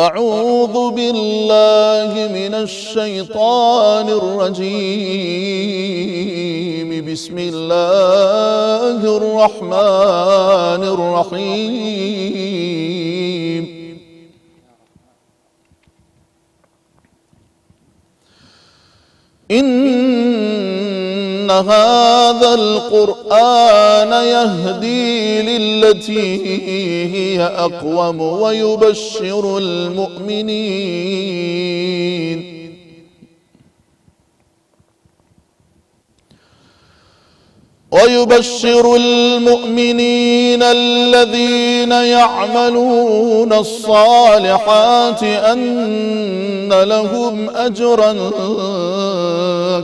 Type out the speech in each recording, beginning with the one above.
أعوذ بالله من الشيطان الرجيم. بسم الله الرحمن الرحيم. إن هذا القرآن يهدي للتي هي أقوم ويبشر المؤمنين الذين يعملون الصالحات أن لهم أجرا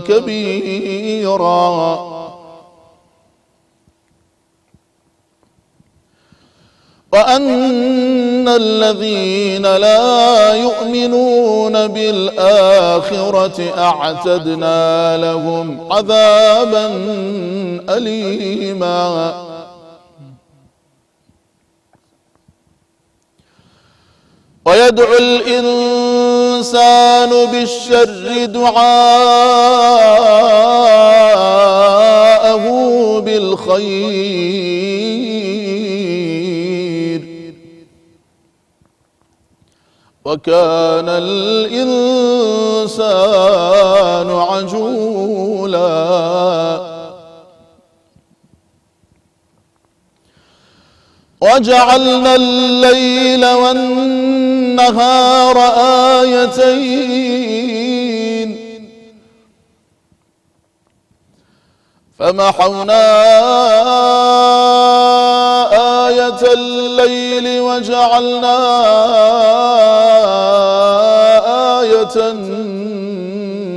كبيرا، وأن الذين لا يؤمنون بالآخرة أعتدنا لهم عذابا أليما. ويدعو الإنسان بالشر دعاءه بالخير، وكان الإنسان عجولا. وجعلنا الليل والنهار آيتين فمحونا آية الليل وجعلنا آية النهار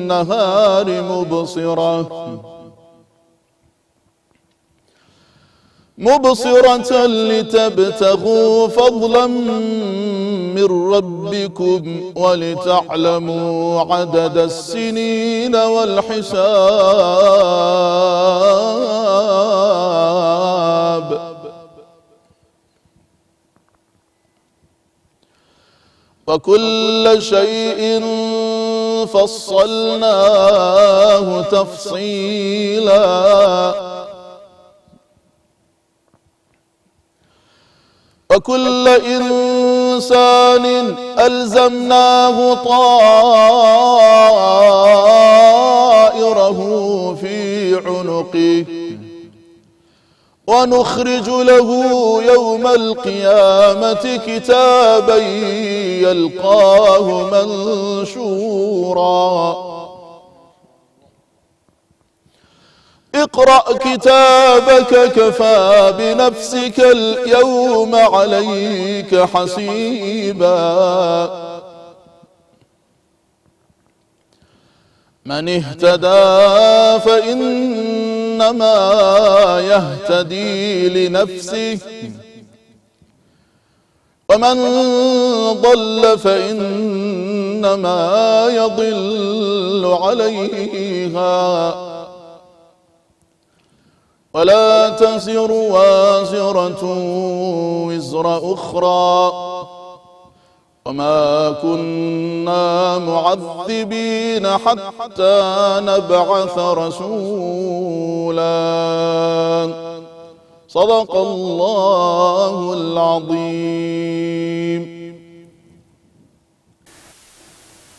مبصرة لتبتغوا فضلا من ربكم ولتعلموا عدد السنين والحساب، وكل شيء فصلناه تفصيلا، وكل إنسان ألزمناه طائره في عنقه ونخرج له يوم القيامة كتابا يلقاه منشورا. اقرأ كتابك كفى بنفسك اليوم عليك حسيبا. من اهتدى فإنما يهتدي لنفسه، ومن ضل فإنما يضل عليها، ولا تزر وازرة وزر أخرى، وما كنا معذبين حتى نبعث رسولا. صدق الله العظيم.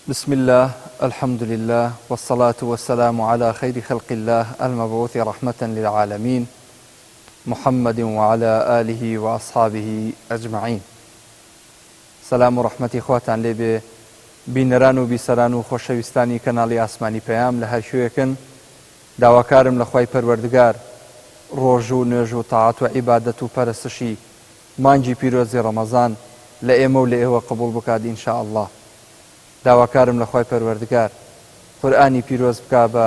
بسم الله، الحمد لله، والصلاة والسلام على خير خلق الله المبعوث رحمة للعالمين، محمد وعلى آله وأصحابه أجمعين. سلام و ڕەحمەتی خواتان لێبێ بینەران و بیسەران و خۆشەویستانی کەناڵی ئاسمانی پەیام لە هەر شوێکن. داواکارم لە خوای پەروەردگار ڕۆژ و نوێژ و تاعات و عیبادەت و پەرستشی مانگی پیرۆزی ڕەمەزان لە ئێمە و لە ئێوە قبوڵ بکات ئینشا ئەڵڵا. داواکارم لە خوای پەروەردگار قورئانی پیرۆز بکا بە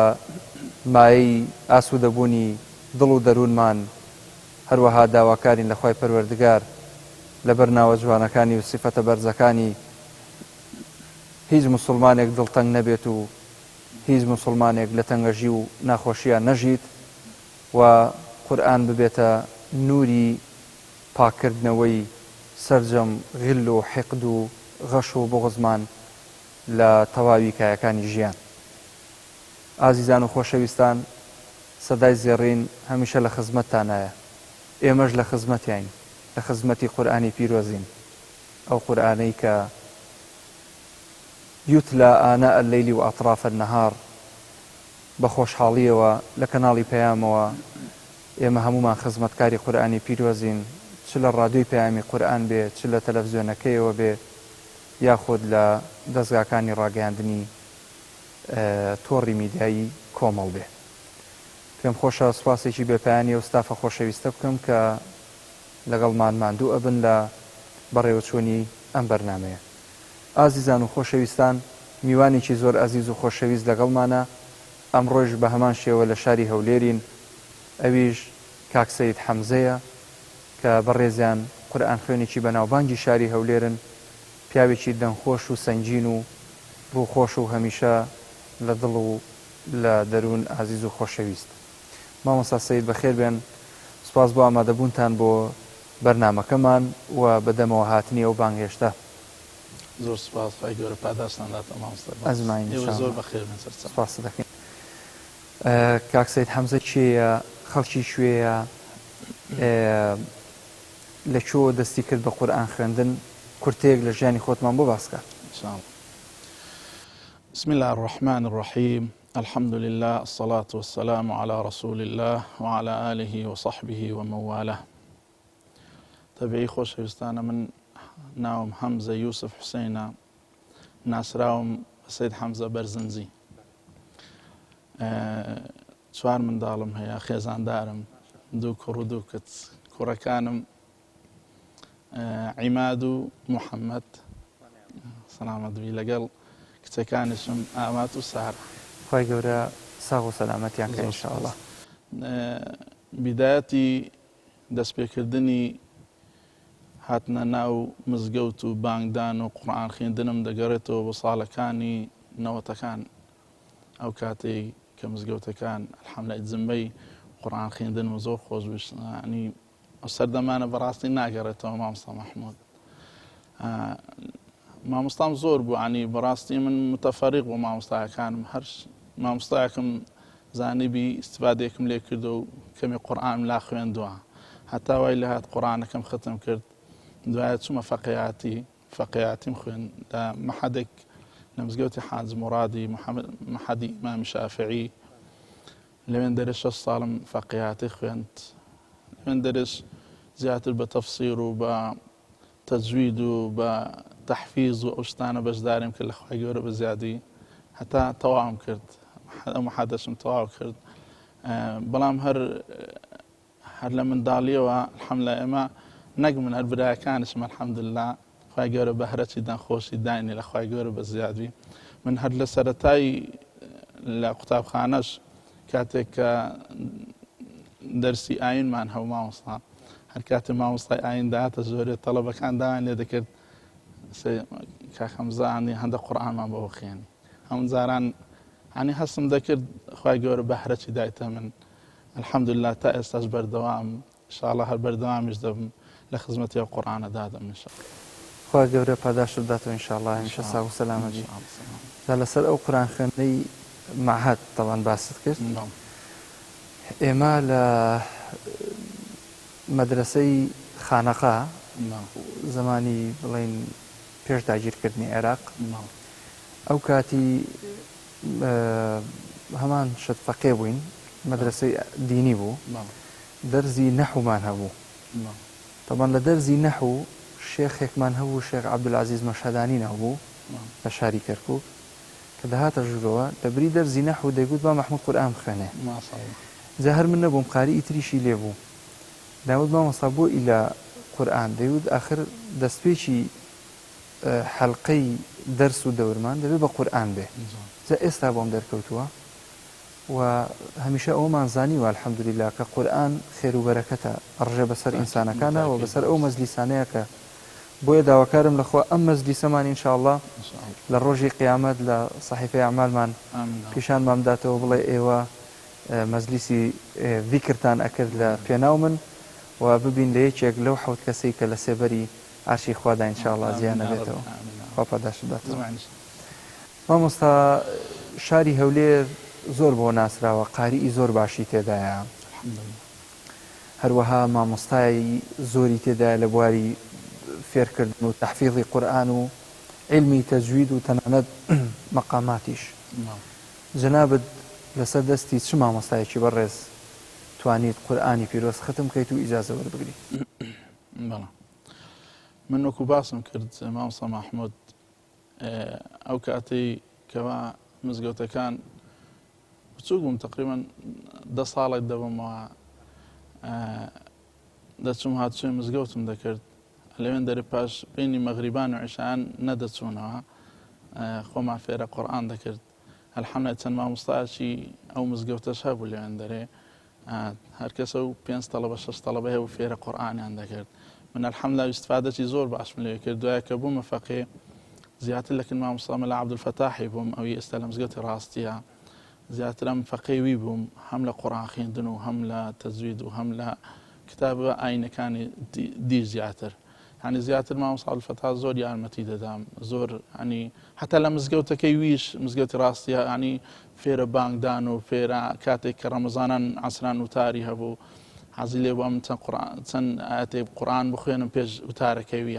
مایەی ئاسوودەبوونی دڵ و دەروونمان. هەروەها داواکارین لە خوای پەروەردگار لە بەرناوە جوانەکانی و سیفەتە بەرزەکانی هیچ مسلمانێک دڵتەنگ نەبێت و هیچ مسلمانێک لە تەنگەژی و ناخۆشیان نەژیت و قورئان ببێتە نوری پاکردنەوەی سەرجەم غیل و حقد و غەش و بغزمان لە تەواوی کایەکانی ژیان. ئازیزان و خۆشەویستان، سەدای زێڕین هەمیشە لە خزمەتتانایە. ئێمەش لە خزمەتیاین، لە خزمەتی قورئانی پیرۆزین، ئەو قورئانەی کە یوتلا ئاناء اللەیلی و ئەطراف النەهار بە خۆشحاڵیەوە لە کەناڵی پەیامەوە ئێمە هەمومان خزمەتکاری قورئانی پیرۆزین، چ لە ڕادیۆی پەیامی قورئان بێ، چ لە تەلەڤیزیۆنەکەیەوە بێ، یاخود لە دەستگاکانی ڕاگەیاندنی تۆڕی میدیایی کۆمەڵ بێ. پێم خۆشە سوپاسێکی بێپایانی و ستافە خۆشەویستە بکەم کە لەگەڵمان ماندوو ئەبن لە بەڕێوەچوونی ئەم بەرنامەیە. ئازیزان و خۆشەویستان، میوانێکی زۆر ئەزیز و خۆشەویست لەگەڵمانە. ئەمڕۆژ بە هەمان شێوە لە شاری هەولێرین، ئەویش کاک سەید حەمزەیە کە بەڕێزیان قورئان خوێنێکی بەناوبانگی شاری هەولێرن، پیاوێکی دەنخۆش و سەنگین و ڕووخۆش و هەمیشە لە دڵ و لە دەروون ئازیز و خۆشەویست. مامۆستا سەید بەخێر بێن، سوپاس بۆ ئامادەبوونتان بۆ بەرنامەکەمان و بەدەمەوە هاتنی ئەو بانگهێشتە. زۆر سپاس، خی گەورە پاداشتانداتە مامۆستا. ئەزمایین زۆر بەخێر بن سەرچاو. سپاس دەکەین. کاک سەید حەمزە کێیە؟ خەڵکی کوێیە؟ لەکوێوە دەستی کرد بە قورئان خوێندن؟ کورتەیەک لە ژیانی خۆتمان بۆ باسکە. بسم الله الرحمن الرحيم. الحمد لله، الصلاة والسلام على رسول الله وعلى آله وصحبه ومن والاه. تبعي خۆشەویستانە، من ناوم حەمزە یوسف حوسێنە، ناسراوم سەید حەمزە بەرزنجی. 4 منداڵم هەیە، خێزاندارم، 2 کوڕ و 2 کچ. کوڕەکانم عیماد و محەممەد سەلامەتبی، لەگەڵ کچەکانشم ئامات و سارە. خی گەورە ساغ و سەلامەتیان کە ئینشاءڵڵا. بیدایەتی دەستپێکردنی هاتنە ناو مزگەوت و بانگدان و قورئان خوێندنم دەگەڕێتەوە بۆ ساڵەکانی 90ەکان، ئەو کاتەی کە مزگەوتەکان ئەلحەمدولای جمەی قورئان خوێندنم زۆر خۆش بشنی ئەو سەردەمانە بەڕاستی ناگەڕێتەوە مامۆستا مەحموود. مامۆستام زۆر بوو، عنی بەڕاستی من متەفەریق بۆ مامۆستایەکانم، هەر مامۆستایەکم زانیبی ئیستیفادەیەکم لێ کردو و کەمی قورئانم لا خوێندووە، هەتا وای لە هات قورئانەکەم ختم کرد. دوایە چوومە فەقیهاتیم خوێن لە مەحەدێک لە مزگەوتی حاج مورادی، مەحەدی ئیمامی شافعی. لەوێن دەرێ 6 ساڵم فەقیهاتی خوێند. لەوێن دەرێش زیاتر بە تەفسیر و بە تەجوید و بە تەحفیز و ئەو شتانە بەشداریم کرد لە خوای گەورە بە زیادی، هەتا تەواوم کرد، ئەو مەحەدەشم تەواو کرد. بەڵام هەر لە منداڵیەوە الحەمدولای ئێمە نەک من، هەر برایەکانشم ئەلحەمدوللا خوای گەورە بەهرەتی دەنخۆشی داینی لە خوای گەورە بە زیادی. من هەر لە سەرەتای لە قوتابخانەش کاتێک کە دەرسی ئاینمان هەبوو مامۆستا، هەر کاتێ مامۆستای ئاین داهاتە زۆرێت تەڵەبەکان داوایان لێ دەکرد کاک حەمزە هەندە قورئانمان بۆ بخوێنی. هەموو جاران هەستم دەکرد خوای گەورە بەهرەتی دایتە من، الحەمدوللا تا ئێستاش بەردەوام، ئینشاءڵڵا هەر بەردەوامیش دەبم لە خزمەتی ئەو قورئانە دادەم ئینشاءڵڵا. خوا گەورە پاداشت بداتەوە ئینشاءڵڵا، هەمیشە ساغ و سەلامەتی. لەسەر ئەو قورئان خوێندنەی معهد تەوان باست کرد. ئێمە لە مەدرسەی خانەقا زمانی بڵێن پێش داگیرکردنی عێراق، ئەو کاتی هەمان شت فەقێ بووین، مەدرسەی دینی بوو، دەرزی نەحومان هەبوو. طبعا لە دەرزی نەحو شێخێکمان هەبوو، شێخ عەبدولعەزیز مەشهەدانی هەبوو لە شاری کەرکووک، کە دەهاتە ژوورەوە دەبری دەرزی نەحو دەیگوت با مەحموود قورئان بخوێنێ. جا هەر من نەبووم، قاری ئیتریشی لێ بوو، داوت مامۆستا بۆ ئیلا قورئان دەیوت ئاخر دەستپێکی حەلقەی دەرس و دەورمان دەبێت بە قورئان بێ. جا ئێستا بۆم دەرکەوتووە و هەمیشە ئەومان زانیوە الحەمدوللیلا کە قورئان خێر و بەرەکەتە، ئەڕژێ بەسەر ئینسانەکانە و بەسەر ئەو مەجلیسانەیە کە بۆیە داواکارم لەخوا ئەم مەجلیسەمان ئینشاءڵڵا لە ڕۆژی قیامەت لە سەحیفەی ئەعمالمان پیشانمان بداتەوە بڵێ ئێوە مەجلیسی ذیکرتان ئەکرد لە پێناو من و ببین لە یەکێک لەو 7 کەسەی کە لە سێبەری عەرشی خوادا ئینشاءڵڵا جیان نەبێتەوە. خوا پاداش بداتەوە. زمانش مامۆستا شاری هەولێر زۆر بۆ ناسراوە، قاریئی زۆر باشی تێدایە، الحمدلله. هەروەها مامۆستای زۆری تێدایە لە بواری فێرکردن و تەحفیظی قورئان و علمی تەجوید و تەنانەت مەقاماتیش. جەنابەت لەسەر دەستی چ مامۆستایەکی بەڕێز توانیت قورئانی پیرۆز ختم بکەیت و ئیجازە وەربگریت؟ بەڵێ من وەکو باسم کرد مامۆستا مەحموود ئەو کاتەی کەوا مزگەوتەکان بچووک بووم تقریبا 10 ساڵێک دەبمەوە دەچوم هاتوچێ مزگەوتم دەکرد لەوێن دەرێ پاش بینی مەغریبان و عیشایان نەدەچوونەوە خۆمان فێرە قورئان دەکرد. الحەمدولillah چەند مامۆستایەکی ئەو مزگەوتەش هەبوو لەوێن دەرێ هەر کەسە و 5 تەڵەبە 6 تەڵەبە هەیە و فێرە قورئانیان دەکرد. من الحەمدولillah ئیستفادەی زۆر باشم لێ کرد. دوایە کە بوومە فەقێ زیاتر لەکن مامۆستا مەلا عەبدولفەتاحی بووم ئەوی ئێستا لە مزگەوتی ڕاستیە زیاتر ئەم فەقێوی بووم هەم لە قورئان خوێندن و هەم لە تەجوید و هەم لە کتابە ئاینەکانی دی زیاتر يعني زیاتر مامۆستا عەبدولفەتاح زۆر یارمەتی دەدام زۆر ینی حتا لە مزگەوتەکەی ویش مزگەوتی ڕاستیە ینی فێرە بانگدان و فێرە کاتێک کە ڕەمەزانان عەسران وتاری هەبوو حەزی لێ بووە من چەند ئاەتێ قورئان بخوێنم پێش وتارەکەوی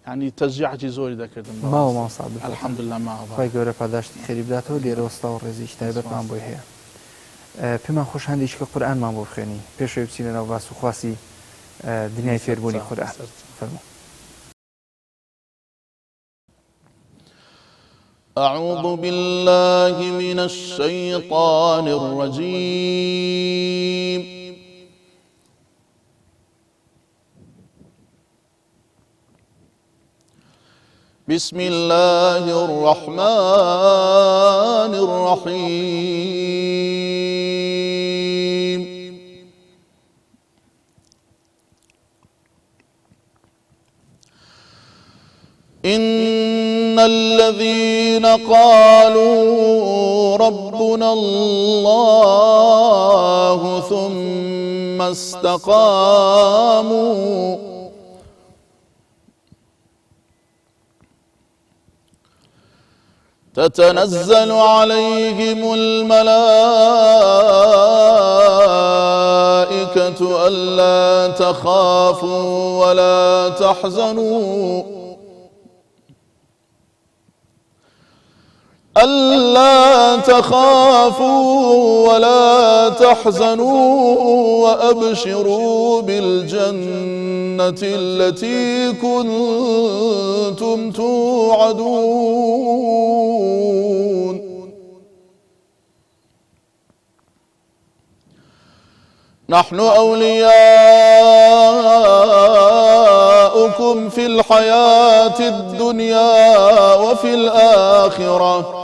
يعني تەشجیعی زۆری دەکردم. ماوە مامۆستا عەبدولفەتاح الحەمدولillah ماوە خی گەورە پاداشتی خێری بداتەوە. لێرە وەستا و ڕێزیش تایبەتمان بۆی هەیە. پێمان خۆش هەندێککە قورئانمان بۆ بخوێنی پێشەوەی بچینە ناو باس و خواسی دنیای فێربوونی قورئان. فەرموو. أعوذ بالله من الشيطان الرجيم. بسم الله الرحمن الرحيم. إن الذين قالوا ربنا الله ثم استقاموا تتنزل عليهم الملائكة ألا تخافوا ولا تحزنوا وأبشروا بالجنة التي كنتم توعدون نحن أولياؤكم في الحياة الدنيا وفي الآخرة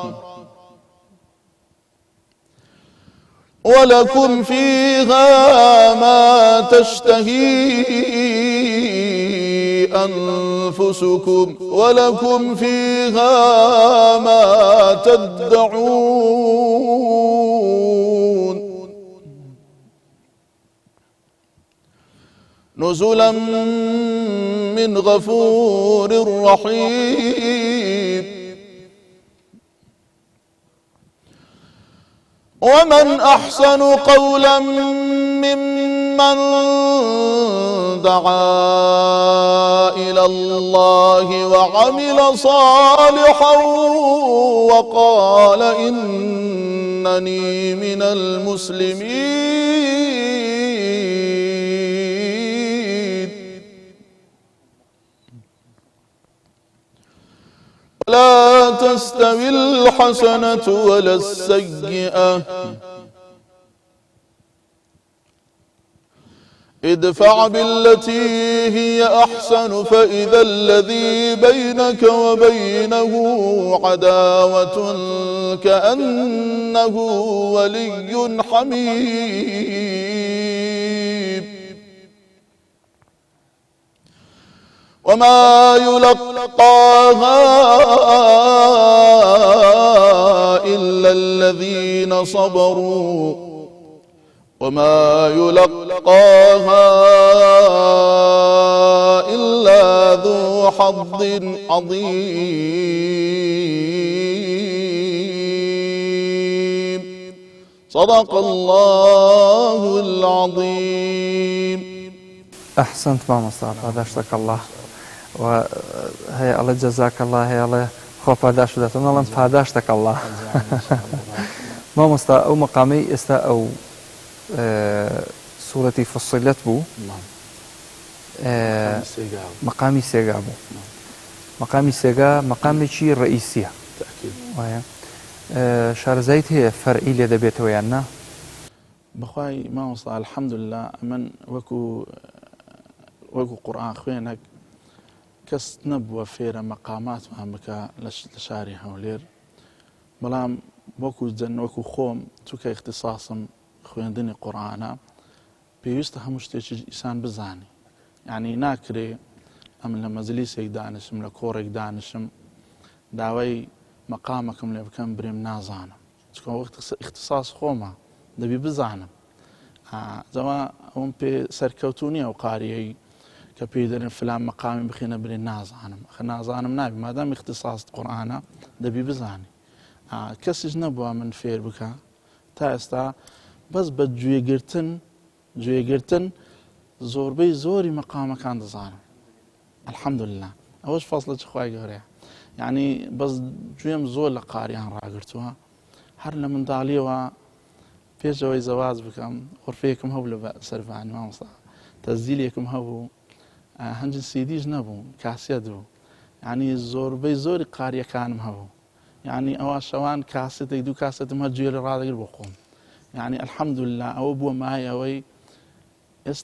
ولكم فيها ما تشتهي أنفسكم ولكم فيها ما تدعون نزلا من غفور رحيم ومن أحسن قولا ممن دعا إلى الله وعمل صالحا وقال إنني من المسلمين لا تستوي الحسنة ولا السيئة ادفع بالتي هي أحسن فإذا الذي بينك وبينه عداوة كأنه ولي حميم وما يلقاها إلا الذين صبروا وما يلقاها إلا ذو حظ عظيم صدق الله العظيم. أحسنت ماما مصطفى داشتك الله وهي الله جزاك الله هي الله خوف داشت الله أنت داشتك الله ماما مصطفى أو مقامي استا أو سورة فصلت بو مقامي سيقا بو مقامي سيقا مقامي شي رئيسية تأكيد شارزايت هي فرعي لدبيت ويانا بخواي ما وصل الحمد لله من وكو قرآن خوينك كس نبوة فيرا مقامات مهمك لشاري هولير بلام وكو جن وكو خوم توك اختصاصم خويندني قرآن بيوست همشتي إنسان بزاني يعني ناكري أم لما زليسك دانشم لكورك دانشم داوي مقامكم اللي بكم بريم نازانا تكون وقت اختصاص خوما دبي بزانم زما هم بي سركوتوني أو قاريي كبيدر فلان مقامي بخينا بري نازانم نازانم نابي ما دام اختصاص قرآن دبي بزاني كسج نبوا من فير بكا تاستا بس بجوي قرتن زوربي زوري مقام كان دزانم الحمد لله أوش فصلت خواي قرية يعني بس جويم زور لقاريان راقرتوها هر لمن داليوا بيجوي زواج بكم غرفيكم هو لسرفاني ما مصا تسجيليكم هو هنجن سيديج نبو كاسيدو يعني زوري قارية كان هو يعني أواشوان كاسيت يدو كاسيت ما جيل رادق بقوم يعني الحمد لله أو بو معي أوي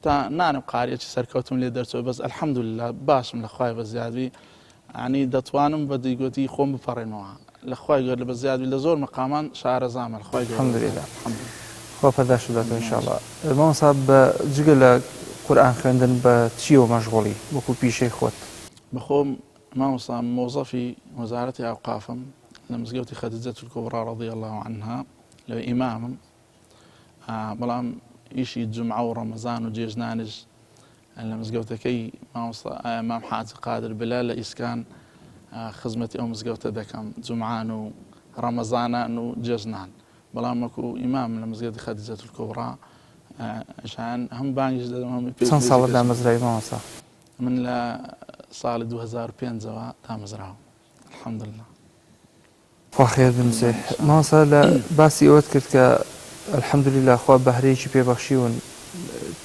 نانم قارية سركوتم لي درسو بس الحمد لله باشم لخواي بزيادي يعني دتوانم بدي قوتي خوم بفرنوها لخواي قال بزيادي لزور مقامان شعر زامل لخواي الحمد لله خوف داشت إن شاء الله ما صاب جقل قرآن خوندن بتشيو مشغولي بكو بيشي خوت بخوم ما وصام موظفي وزارة أوقافم لمزقوتي خديجة الكبرى رضي الله عنها لو إمام بلام إيشي الجمعة ورمضان وجيجنانج لمزقوتي كي ما وصا إمام حاج قادر بلال إسكان خزمتي أو مزقوتي دكم جمعان ورمضان إنه جيجنان بلام ماكو إمام لمزقوتي خديجة الكبرى عشان هم بانج هم چەند ساڵ دا مەزرای مامۆستا من لە ساڵی 2005 تا مەزراوە الحمد لله خوا خێر بنووسێ مامۆستا لە باسی ئەوەت کرد کە الحمد لله خوا بەهرەیەکی پێبەخشیون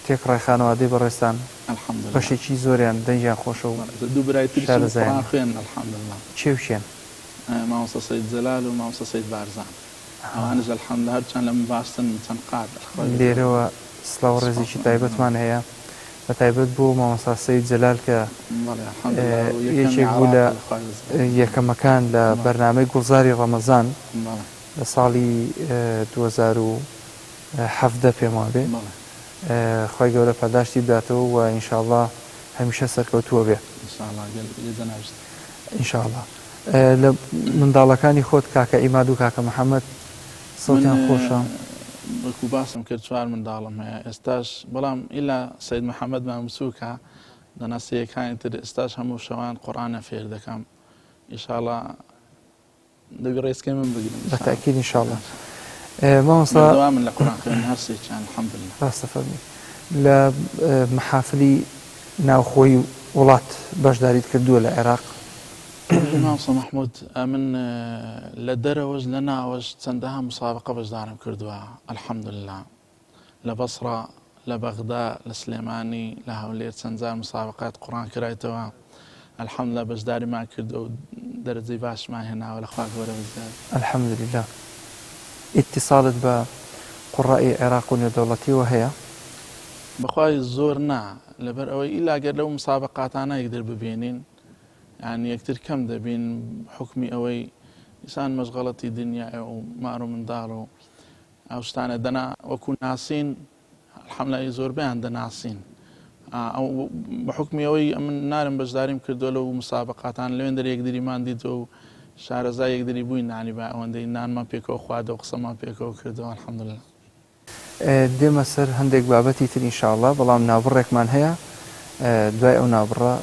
تێکڕای خانەوادەی بەڕێستان الحمد لله بەشێکی زۆریان دەنجیان خۆشە و دوو برای تریش قورئان خوێن الحمد لله چێوشێن مامۆستا سەید جەلال و مامۆستا سەید بارزان ئەوانش الحمد لله هەرچەند لەمن باشترن چەند قات لێرەوە سڵاو ڕێزێکی تایبەتمان هەیە بە تایبەت بۆ مامۆستا سەید جەلال کە یەکێک بوو لە یەکەمەکان لە بەرنامەی گوڵزاری ڕەمەزان لە ساڵی 2017 پێم وابێ خی گەورە پاداشتی بداتەوە و ئینشاءڵڵا هەمیشە سەرکەوتووە بێ ئینشاءڵڵا لە منداڵەکانی خۆت کاکە ئیماد و کاکە محەممەد سەوتیان خۆشە وەکو باسم کرد چوار منداڵم هەیە ئێستاش بەڵام ئیلا سەید محەممەد مامسووکە دەناسیەکانی تر ئێستاش هەموو شەوان قورئانە فێر دەکەم ئینشاءڵڵا دەبی ڕێزکەی من بگرن بەتاکید ئینشاءڵڵا مامۆستا من لە قورئان خوێندن هەرسێکیان الحەمد لله ڕاستە فەرمی لە محافلی ناوخۆی وڵات بەشداریت کردووە لە عێراق مامۆستا محمود من لە دەرەوەش لە ناوەش چەندەها مسابقە بەشدارم کردووە الحەمد لله لە بەسڕە لە بەغدا لە سلێمانی لە هەولێر چەند جار مسابقات قورئان کرایتەوە الحەمد لله بەشداریمان کردو و دەرەجەی باشمان هێناوە لە خوا گەورە بزیاد الحەمد لله ئیتیصالت بە قوڕائی عێراق و نێودەوڵەتیەوە هەیە بەخوای زۆر نا لەبەر ئەوەی ئیلاگەر لەو مسابقاتانە یەکتر ببینین يعني یەکتر کەم دەبین حکمی ئەوەی ئینسان مەشغەڵەتی دنیایە و مار و منداڵ و ئەو شتانە دەنا وەکو ناسین الحەمدلله زۆربەیان دەناسین ئەو بە حکمی ئەوەی من نارم بەشداریم کردووە لەو مسابقاتان لەوێن دەر یەکدریمان دیتەوە و شارەزای یەکدری بووین نانی با ئەوەندەی نانمان پێکەوە خواردە و قسەمان پێکەوە کردەوە الحەمدلله دێمە سەر هەندێک بابەتی تر ئینشاءڵڵا بەڵام ناوبڕێکمان هەیە دوای ئەو نابڕە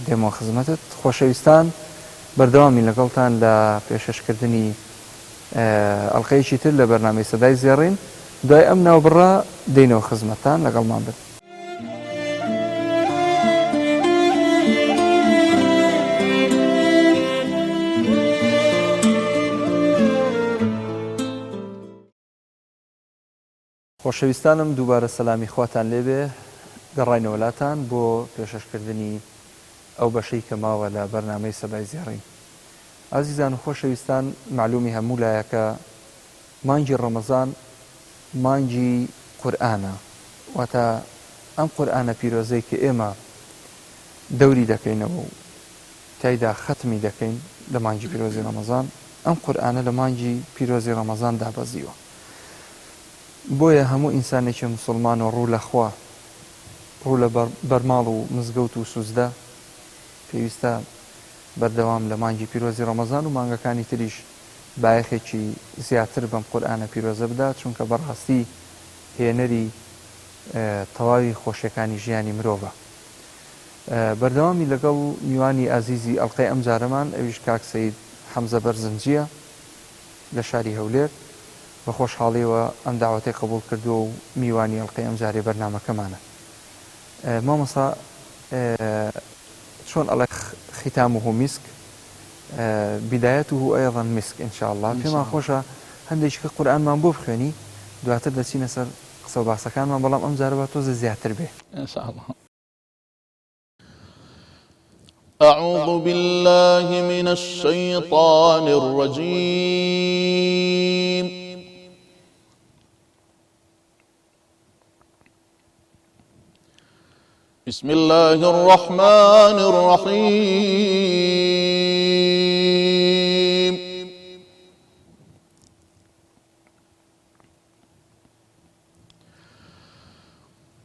دێمەوە خزمەتت. خۆشەویستان، بەردەوامی لەگەڵتان لە پێشەشکردنی ئەڵقەیەکی تر لە بەرنامەی سەدای زێڕین. دوای ئەم ناوبڕە دێنەوە خزمەتتان، لەگەڵمان بن. خۆشەویستانم، دووبارە سەلامی خواتان لێبێ، گەڕاینەوە لاتان بۆ پێشەشکردنی ئەو بەشەی کە ماوە لە بەرنامەی سەدای زێڕین. ئازیزان و خۆشەویستان، معلومی هەموو لایەکە مانگی ڕەمەزان مانگی قورئانە، واتە ئەم قورئانە پیرۆزەی کە ئێمە دەوری دەکەینەوە و تایدا ختمی دەکەین لە مانگی پیرۆزی ڕەمەزان، ئەم قورئانە لە مانگی پیرۆزی ڕەمەزان دابەزیوە. بۆیە هەموو ئینسانێکی موسڵمان و ڕوو لە خوا، ڕوو لە بەرماڵ و مزگەوت و سوزدە پێویستە بەردەوام لە مانگی پیرۆزی ڕەمەزان و مانگەکانی تریش بایەخێکی زیاتر بەم قورئانە پیرۆزە بدات، چونکە بەڕاستی هێنەری تەواوی خۆشیەکانی ژیانی مرۆڤە. بەردەوامی لەگەڵ میوانی ئازیزی ئەڵقەی ئەم جارەمان، ئەویش کاک سەید حەمزە بەرزنجیە لە شاری هەولێر، بە خۆشحاڵیەوە ئەم داوەتەی قبول کردو و میوانی ئەڵقەی ئەم جارێ بەرنامەکەمانە. مامۆستا، چۆن ئەڵێ ختامه مسك بدايته أيضا مسك إن شاء الله. پێمان خۆشە هەندێککە قورئانمان بۆ بخوێنی، دواتر دەچینە سەر قسە و باسەکانمان، بەڵام ئەم جارە تۆزە زیاتر بێ إن شاء الله. أعوذ بالله من الشيطان الرجيم. بسم الله الرحمن الرحيم.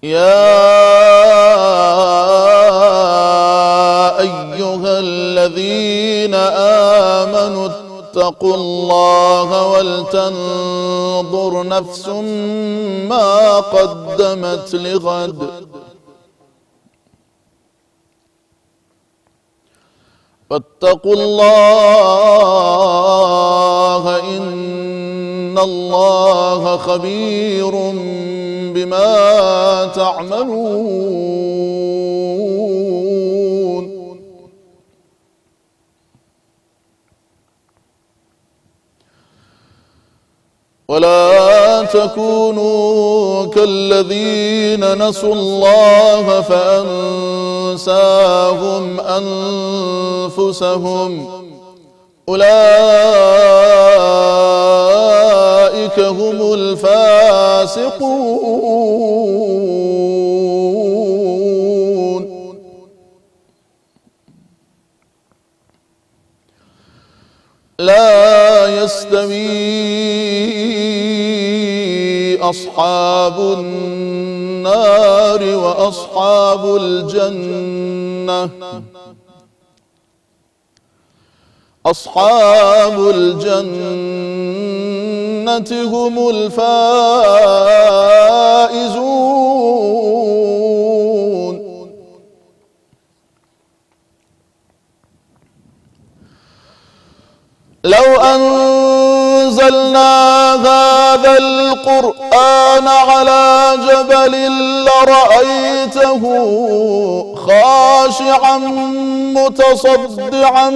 يا أيها الذين آمنوا اتقوا الله ولتنظر نفس ما قدمت لغد واتقوا الله إن الله خبير بما تعملون. ولا تكونوا كالذين نسوا الله فأنساهم أنفسهم أولئك هم الفاسقون. لا يستوي أصحاب النار وأصحاب الجنة. أصحاب الجنة هم الفائزون. لو أنزلنا هذا القرآن على جبل لرأيته خاشعا متصدعا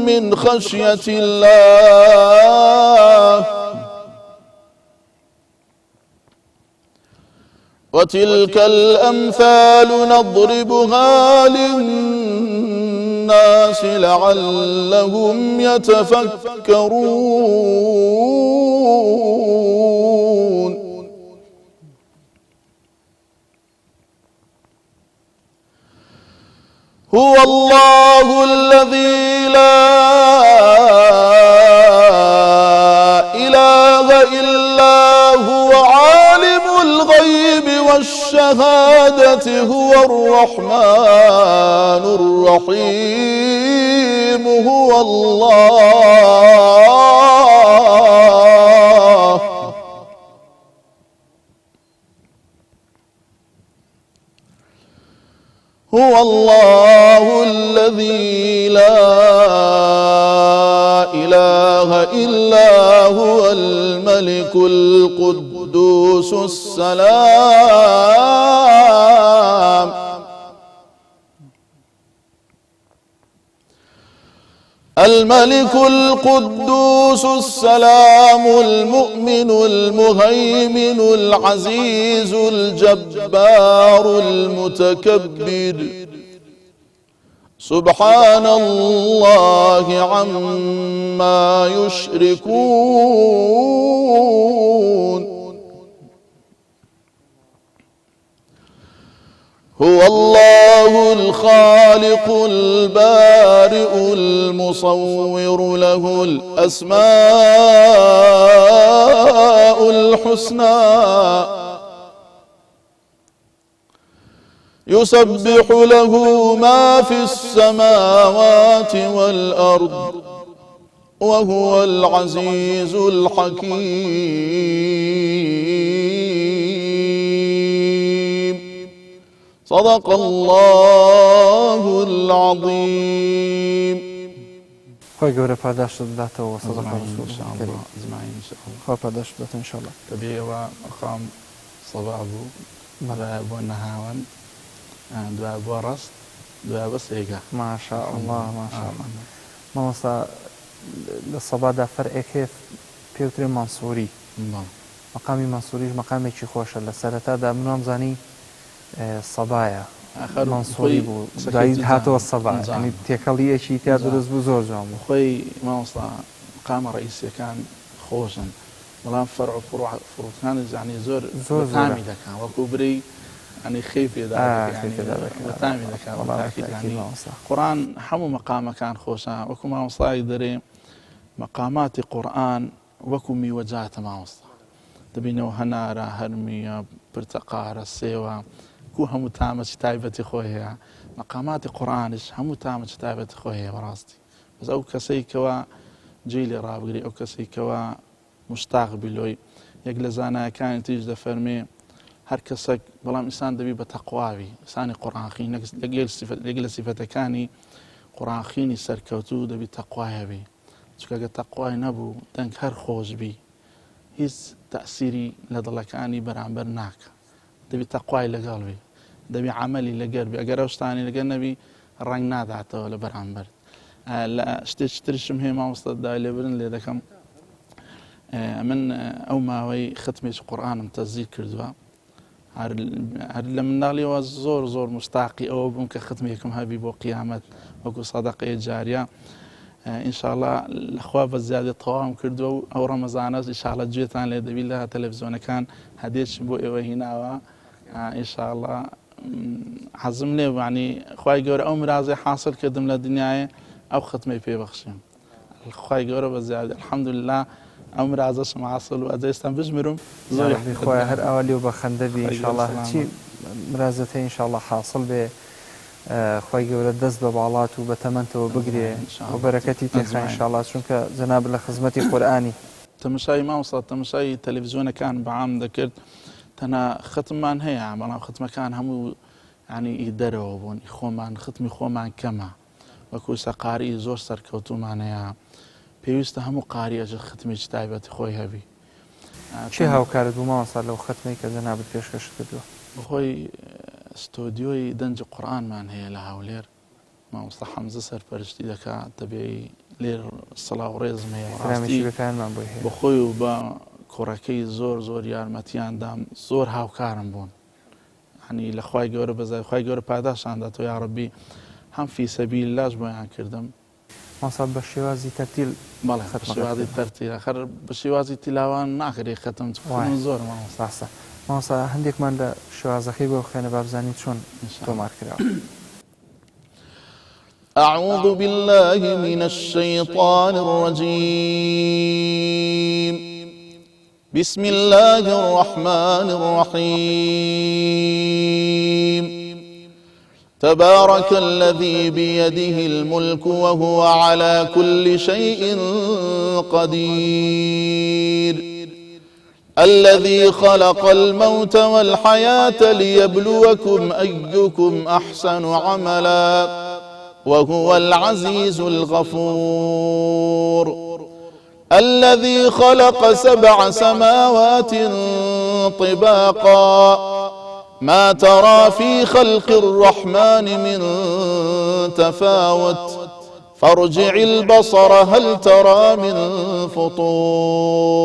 من خشية الله. وتلك الأمثال نضربها للناس لعلهم يتفكرون. هو الله الذي لا إله إلا هو عالم الغيب والشهادة هو الرحمن الرحيم. هو الله هو الله الذي لا إله إلا هو الملك القدوس السلام الملك القدوس السلام المؤمن المهيمن العزيز الجبار المتكبر سبحان الله عما يشركون هو الله الخالق البارئ المصور له الأسماء الحسنى يسبح له ما في السماوات والأرض وهو العزيز الحكيم صدق الله العظيم. خۆی گەورە پاداشت بداتەوە صدق أجمعين رسول إن شاء الكريم. الله أجمعين إن شاء الله. خۆ پاداشت بدات إن شاء الله. تبيع وأقام صبابو دوابو نهاون دوابو رست دوابو سيقا ما شاء الله ما شاء الله. مامۆستا لە سەبادا فەرقێک هەیە پێوترێ مانسووری. مەقامی مانسووریش مەقامێکی خۆشە لە سەرەتادا من وامزانی سەبایە مانسووری بوو دوایی هاتەوە سەبا ینی تێکەڵیەکی تیا دروست بوو زۆر جوان بوو. خۆی مامۆستا مەقامە ڕئیسیەکان خۆشن بەڵام فەرع و فروعەکانی زانی زۆر تامی دەکەن وەکو بری ینی خێ پێدا تامی دەکەن قورئان هەموو مەقامەکان خۆشە وەکو مامۆستای دەرێ مەقاماتی قورئان وەکو میوەجاتە مامۆستا دەبینەوە هەنارە هەرمیە پرتەقارە سێوە کو هەموو تامەی تایبەتی خۆی هەیە مەقاماتی قورئانیش هەموو تامەی تایبەتی خۆی هەیە بەڕاستی بەس ئەو کەسەی کەوا جێی لێ ڕابگری ئەو کەسەی کەوا مشتاق بیلۆی یەک لە زانایەکانی تریش دەفەرمێ هەر کەسێک بەڵام ئینسان دەبی بە تەقواوی ئینسانی قورئانخوین یەک لە سیفەتەکانی قورئانخوینی سەرکەوتوو دەبی تەقوایە بی چونکە ئەگەر تەقوای نەبوو دەنگ هەر خۆش بی هیچ تەئسیری لە دڵەکانی بەرامبەر ناکە دەبی تەقوای لەگەڵ بی دەبی عەمەلی لەگەر بی ئەگەر ئەو شتانی لەگەر نەبی ڕەنگ ناداتەوە لە بەرامبەر لە شتێکی تریشم هەیە مامۆستا دای لێبرن لێ دەکەم من ئەو ماوەی ختمێکی قورئانم تەزیل کردووە هەر لە منداڵیەوە زۆر مشتاقی ئەوە بووم کە ختمێکم هەبی بۆ قیامەت وەکو سەدەقەیە جاریە ئینشاءالله لەخوا بە زیادی تەواوم کردووە و ئەو ڕەمەزانەش ئینشاءالله گوێتان لێ دەبی لە تەلەڤیزۆنەکان هەدیەشم بۆ ئێوە هیناوە ئینشاءالله حەزم لێ ینی خوای گەورە ئەو مرازەی حاصل کردم لە دنیاە ئەو ختمەی پێبەخشیم خوای گەورە بە زیادی الحەمدولله ئەو مرازەشم حاصل و ئەجێستان بژمرم زۆر خۆی هەر ئەوە لێو بە خەندەبی ئینشاءالله چی مرازەت هەیە ئینشاءالله حاصل بێ خوای گەورە دەست بە باڵات و بە تەمەنتەوە بگرێ و بەرەکەتی تێخا ئینشاءالله چونکە جەناب لە خزمەتی قورئانی تەماشای مامۆستا تەماشای تەلەڤیزۆنەکان بەعام دەکرد تەنها ختممان هەیە بەڵام ختمەکان هەموو ینی دەرەوە بوون ختمی خۆمان کەمە وەکو سەقاری زۆر سەرکەوتومان هەیە پێویستە هەموو قاری ئەجر ختمێکی تایبەتی خۆی هەبی چی هاوکارت بوو مامۆستا لەو ختمەی کە جەنابت پێشکەش کردووە بەخۆی ستۆدیۆی دەنج قورئانمان هەیە لە هەولێر مامۆستا حەمزە سەرپەرشتی دەکات دەبێ لێر سەڵاو و ڕێزم هەیە بەخۆی و بە کوڕەکەی زۆر یارمەتیاندام زۆر هاوکارم بوون ینی لە خوای گەورە بەزای خوای گەورە پاداشانداتەوە یا ڕەبی هەم فی سەبیلیلاش بۆیان کردم مامۆستا بە شێوازی تەرتیل بەڵێ شێوازی تەرتیل ئەخەر بە شێوازی تیلاوان ناکرێ ختم زۆر مامۆستا مامۆستا هەندێکمان لە شێوازەکەی بۆ خوێنە با بزانین چۆن تۆمار کراوە. أعوذ بالله من الشيطان الرجيم بسم الله الرحمن الرحيم تبارك الذي بيده الملك وهو على كل شيء قدير الذي خلق الموت والحياة ليبلوكم أيكم أحسن عملا وهو العزيز الغفور الذي خلق 7 سماوات طباقا ما ترى في خلق الرحمن من تفاوت فارجع البصر هل ترى من فطور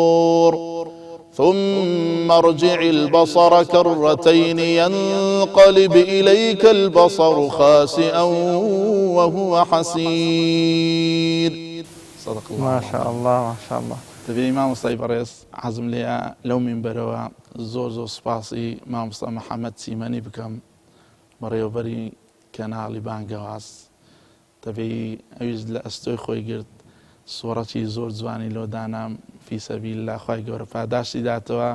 ثم ارجع البصر كرتين ينقلب إليك البصر خاسئا وهو حسير. صدق الله. ما شاء الله ما شاء الله. تبي مامۆستای بەڕێز حەزم لێیە لەو مینبەرەوە زۆر سوپاسی مامۆستا محەممەد سیمەنی بکەم بەڕێوەبەری کەناڵی بانگەواز. دەبێ ئەویش لە ئەستۆی خۆی گرت سوورەتی زۆر جوانی لۆ دانام فی سەبیللا خوای گەورە پاداشی داتەوە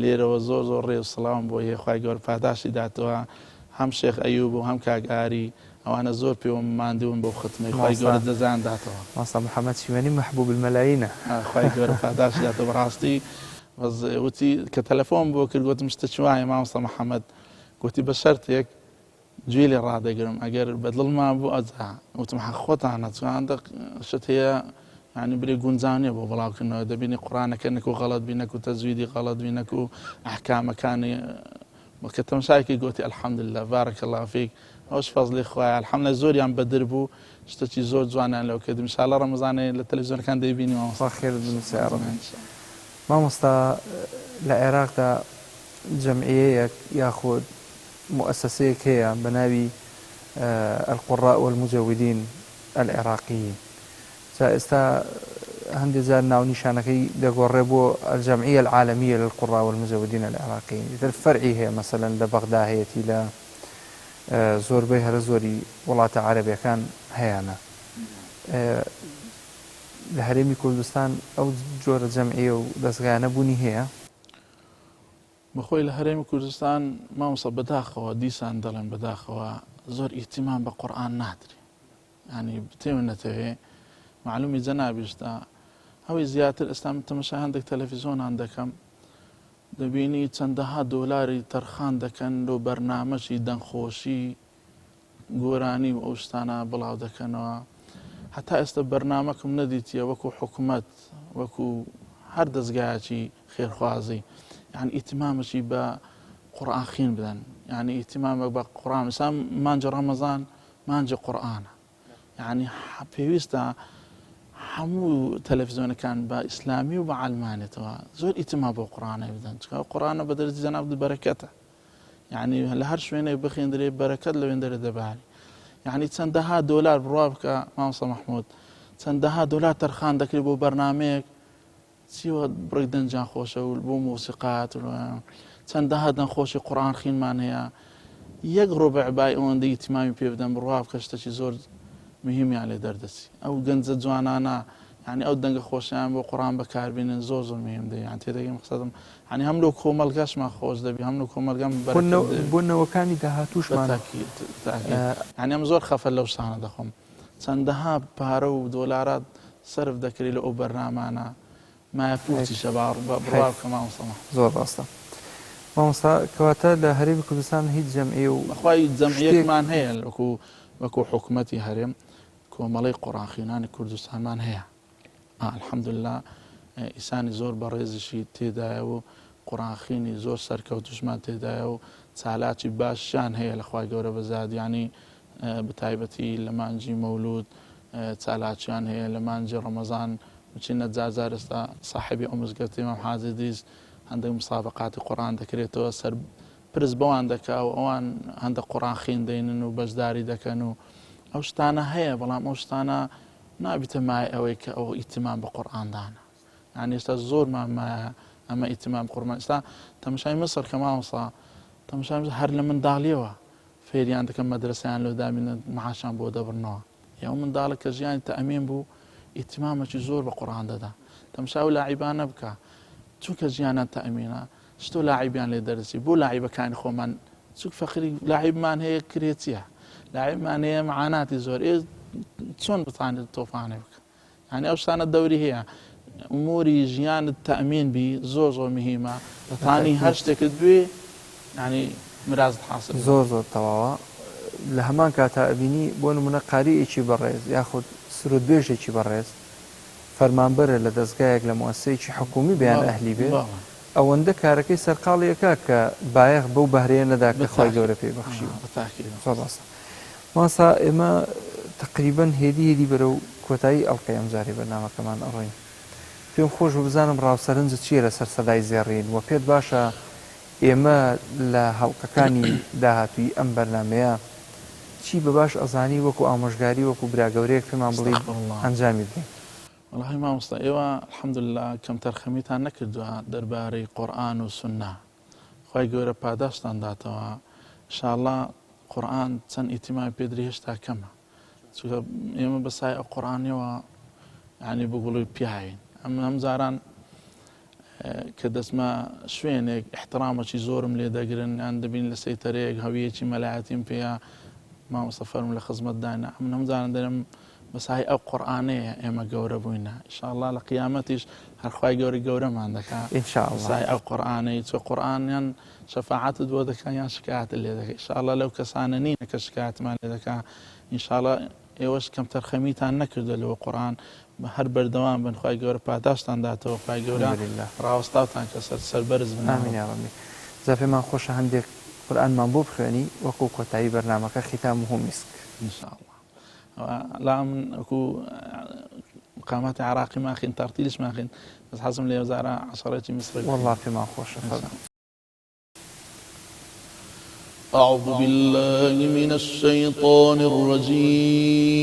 لێرەوە زۆر ڕێ و سڵاوم بۆ هەیە خوای گەورە پاداشی داتەوە هەم شێخ ئەیوب و هەم کاک ئاری ئەوانە زۆر پێوە ماندوون بۆ ختمەی خوای گەورە دەزان داتەوە. مامۆستا محەممەد سیمەنی محبوب المەلاینە خوای گەورە پاداشی داتەوە بەڕاستی وتی کە تەلەفۆن بۆ کرد گوتم شتە چ وایە مامۆستا محەممەد گوتی بە شەرتێک گوێ لێ ڕادەگرم ئەگەر بەدڵمان بوو ئەجا وتم خۆتانە چواندا شت هەیە يعني بري گونجاونێ بۆ بڵاوکردنەوە دەبینی قورآنەکە نەک و غەڵەت بی نەک و تەجویدی غەڵەت بی نەک و ئەحکامەکانی کە تەماشایەکی گوتی الحەمدولله بارەکە الله فیک ئەوش فەزلی خوایە الحەمدولله زۆریان بەدر بوو شتێکی زۆر جوانیان لەو کرد ئینشاءالله ڕەمەزانێ لە تەلەڤیزیۆنەکان دەیبینی مامۆستا خێر بنووسێ یا ڕەبی. مامۆستا لە عێراقدا جەمعیەیەک یاخود مؤسسەیەک هەیە بە ناوی القراء والمجودين العراقيين. ئێستا هەندێک جار ناونیشانەکەی دەگۆڕێ بۆ الجمعية العالمية للقراء والمجودين العراقيين. فرعی هەیە مەسەلەن لە بەغدا هەیەتی لە زۆربەی هەرە زۆری وڵاتە عەرەبیەکان هەیەە. لە هەرێمی کوردستان ئەو جۆرە جەمعیە و دەستگایانە بوونی هەیە؟ بەخۆی لە هەرێمی کوردستان مامۆستا بەداخەوە دیسان دەڵێن بەداخەوە زۆر ئیتیمام بە قورئان نادرێ ینی بتێو نەتەوێ معلومی جەنابیشتا ئەوەی زیاتر ئێستا تەماشای هەندێک تەلەڤیزۆنان دەکەم دەبینی چەندەها دۆلاری تەرخان دەکەن لۆ بەرنامەشی دەنگخۆشی گۆرانی و ئەو شتانە بڵاو دەکەنەوە. هەتا ئێستا بەرنامەکم نەدیتیە وەکو حکوومەت وەکو هەر دەستگایەکی خێرخوازی يعني ئیتیمامەشی بە قورئان خوێن بدەن يعني ئیتیمامە بە قورئان مثلا مانجە ڕەمەزان مانجە قورئانە يعني پێویستە هەموو تەلەڤیزیۆنەکان بە ئیسلامی و بە عەلمانێتەوە زۆر ئیتیمام بۆ قورئانە بدەن چکە قورئانە بە دەرەجەی جەناب بەرەکەتە يعني لە هەر شوێنێک بخوێندرێ بەرەکەت لەوێندەرە دەبارێ يعني چەندەها دۆلار بڕوا بکە مامۆستا محموود چەندەها دۆلار تەرخان دەکرێت بۆ بەرنامەیەک چیوە بڕێک دەنجیان خۆشە و بۆ موسیقات چەندەها دەنگخۆشی قورئان خوێنمان هەیە یەک ڕۆبع بای ئەوەندەی ئیتیمامی پێ بدەن بڕوا بکە شتێکی زۆر مهمیان لێ دەردەچی ئەو گەنجە جوانانە يعني ئەو دەنگە خۆشیان بۆ قورئان بەکاربێنن زۆر مهم دەی يعني تێدەگەم قسەدەم يعني هەم لەو کۆمەلگەشمان خۆش دەبی هەم لەو کۆمەلگەم بۆنەوەکانی داهاتووشمان يعني ئەم زۆر خەفە لەو شتانە دەخۆم چەندەها پارە و دۆلارات سەرف دەکرێت لە ئەو بەرنامانە مایەپوچیشە بڕواکە مامۆستا زۆر ڕاستە. مامۆستا کەواتە لە هەرێمی کوردستان هیچ جەمعیە و بەخوای جەمعیەکمان هەیە وەکو حکوومەتی هەرێم کۆمەڵەی قورئان خوێنانی کوردستانمان هەیە الحەمدولله ئیسانی زۆر بەڕێزیشی تێدایە و قورئان خوێنی زۆر سەرکەوتوشمان تێدایە و چالاکی باشیان هەیە لە خوای گەورە بەزاد ینی بەتایبەتی لە مانجی مەولود چالاکیان هەیە لە مانجی ڕەمەزان بچینە جار ئێستا ساحیبی ئەو مزگەوتی ئیمام حاجیدیش هەندێک مسابقاتی قورئان دەکرێتەوە سەر پرس بەوان دەکا و ئەوان هەندێک قورئان خوێندەینن و بەشداری دەکەن و ئەو شتانە هەیە بەڵام ئەو شتانە نابیتە مای ئەوەی کە ئەو ئیتیمام بە قورئاندانە یعنی ئێستا زۆرمان مایە ئەمە ئیتیمام قورئان ئێستا تەماشای مەسر کە مامۆستا تەماشای هەر لە منداڵیەوە فێریان دەکەن مەدرسەیان لێ دابینن معاشیان بۆ دەبڕنەوە یا ئەو منداڵە کە ژیانی تەئەمین بوو ئیتیمامێکی زۆر بە قورئان دەدا تەماشا و لاعیبانە بکە چونکە ژیانان تەئەمینە شتۆ لاعیبیان لێ دەرسی بۆ لاعیبەکانی خۆمان چوک فەخری لاعیبمان هەیە کرێتیە لاعیبمان هەیە معاناتی زۆر چۆن بتوانێت تۆفانێ بکە يعني ئەو شتانە دەوری هەیە ئوموری ژیانت تەئمین بی زۆر زۆر مهمە دەتوانی هەر شتێکت بێ ینی مرازت حاصل زۆر تەواوە لە هەمان کاتا ئەبینی بۆ نمونە قاریئێکی بەڕێز یاخود سرودبێژێکی بەڕێز فەرمانبەرە لە دەستگایەک لە مؤسسەیەکی حکومی بەیان ئەهلی بێ ئەوەندە کارەکەی سەرقاڵیەکە کە بایەخ بەو بەهرەیە نەدا کە خۆی گەورە پێی بەخشی ماسا ئێمە تقریبەن هێدی بەرە و کۆتایی ئەڵلقەی ئەمجاری بەرنامەکەمان ئەڕۆین پێم خۆش بزانم ڕاوسەرنجت چیە لەسەر سەدای زێڕین و پێت باشە ئێمە لە هەڵلقەکانی داهاتووی ئەم بەرنمەیە چی بە باش ئەزانی وەکو ئامۆژگاری وەکو براگەورەیەک پێمان بڵێ ئەنجامی بدەین والله مامۆستا ئێوە الحەمدولله کەم تەرخەمیتان نەکردووە دەربارەی قورئان و سوننا خی گەورە پاداشتان داتەوە ئینشاءڵڵا قورئان چەند ئیتیمای پێدری هێشتا کەمە چونکە ئێمە بەسای ئەو قورئانیەوە یعنی بگوڵی پیاین ئەم جاران کە دەستمە شوێنێک احترامەکی زۆرم لێ دەگرن یان دەبین لە سەیتەرەیەک هەویەکی مەلایەتیم پێەیە مامۆستا فەرموو لە خزمەت دانا ئەم جاران دەرم بەسای ئەو قورئانەیە ئێمە گەورە بووینە ئینشاءڵڵا لە قیامەتیش هەرخوای گەورەمان دەکات ئینشاءڵڵا ئەو قورئانەی چۆ قورئانیان شەفاعەتت بۆ دەکات یان شکایەتت لێ دەکات ئینشاءڵڵا لەو کەسانە نینە کە شکایەتمان لێ دەکات ئینشاءڵڵا ئێوەش کەم تەرخەمیتان نەکردو لەوە قورئان هەر بەردەوام بن خی گەورە پاداشتان داتەوە خی گەورە ڕاوەستاوتان کە سەربەرز بن زەفێمان خۆشە هەندێک قورئانمان بۆ بخوێنی وەکو کۆتایی بەرنامەکە ختام و میسک ئینشاءڵڵا لا من ئەکو مقاماتی عراقی ماخین تارتیلش ماخین بەس حەزم لێ وەزارە عەشەرەتی میسر والله پێمان خۆشە أعوذ بالله من الشيطان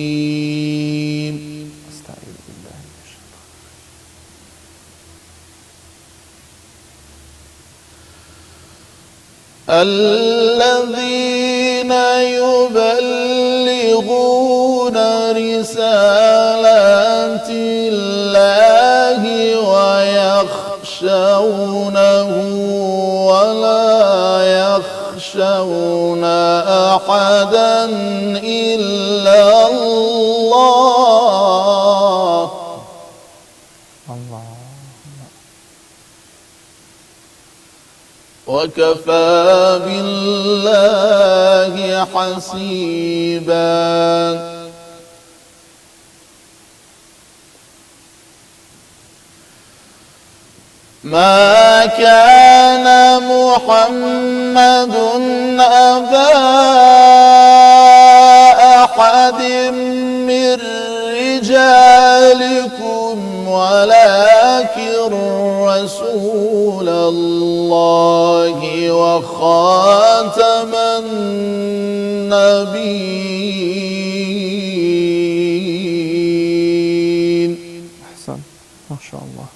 الرجيم أستعيذ بالله من الذين يبلغون رسالات الله ويخشونه ولا يخشون أحدا إلا الله وكفى بالله حسيبا ما كان محمد أبا أحد من رجالكم ولكن رسول الله وخاتم النبيين. أحسن ما شاء الله.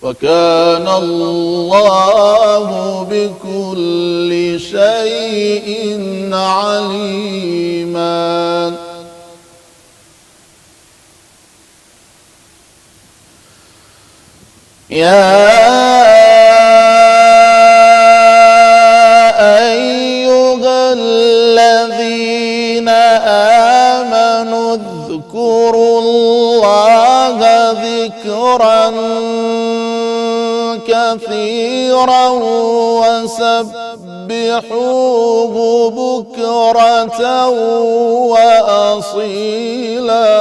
وكان الله بكل شيء عليما. يا أيها الذين آمنوا اذكروا الله ذكرا كثيرا وسبحوه بكرة وأصيلا.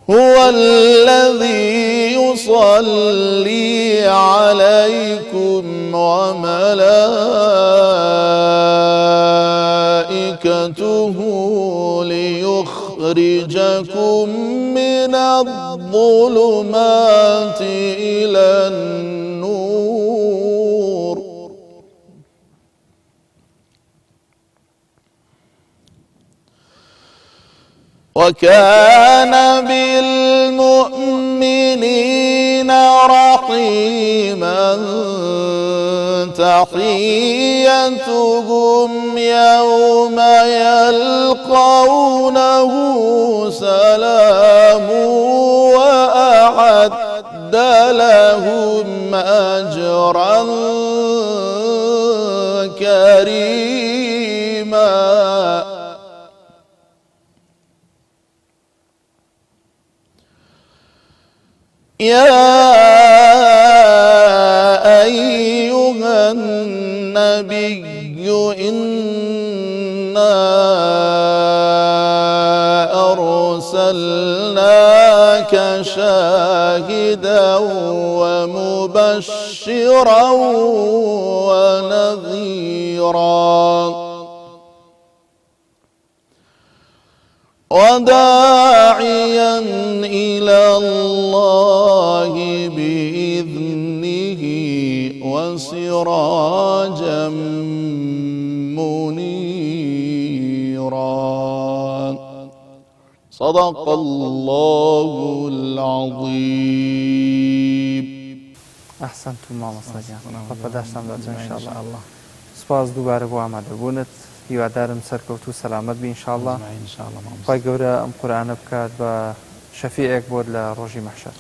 هو الذي يصلي عليكم وملائكته ليخرجكم من الظلمات إلى النور. وكان بالمؤمنين رحيما. تحيتهم يوم يلقونه سلام وأعد لهم أجرا كريما. يا أيها النبي إنا أرسلناك شاهدا ومبشرا ونذيرا وداعيا إلى الله بإذنه وسراجا منيرا صدق الله العظيم. أحسنتم ماما ساجان خب داشتم لاتون إن شاء الله. سپاس دووبارە بۆ ئامادەبوونت، هیوادارم سەرکەوت و سەلامەت بی ئینشاءالله. خی گەورە ئەم قورئانە بکات بە شەفیعێک بۆت لە ڕۆژی مەحشەر.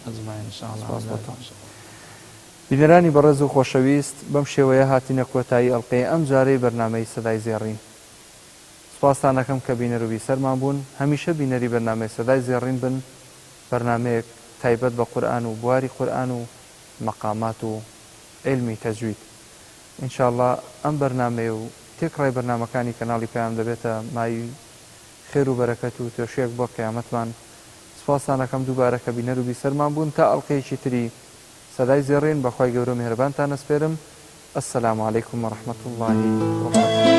بینەرانی بەڕێز و خۆشەویست، بەم شێوەیە هاتینە کۆتایی ئەڵقەی ئەم جارەی بەرنامەی سەدای زێڕین. سپاسان دەکەم کە بینەر و بیسەرمان بوون. هەمیشە بینەری بەرنامەی سەدای زێڕین بن، بەرنامەیەک تایبەت بە قورئان و بواری قورئان و مەقامات و علمی تەجوید. ئینشاءالله ئەم بەرنامەیە و تێکڕای بەرنامەکانی کەناڵی پەیام دەبێتە مای خێر و بەرەکەت و تێشێک بۆ قیامەتمان. سپاسان دەکەم دووبارە کە بینەر و بیسەرمان بوون. تا ئەڵقەیەکی تری سەدای زێڕین بەخوای گەورە میهرەبانتان ئەسپێرم. السلام علیکم ورحمة الله وبركاته.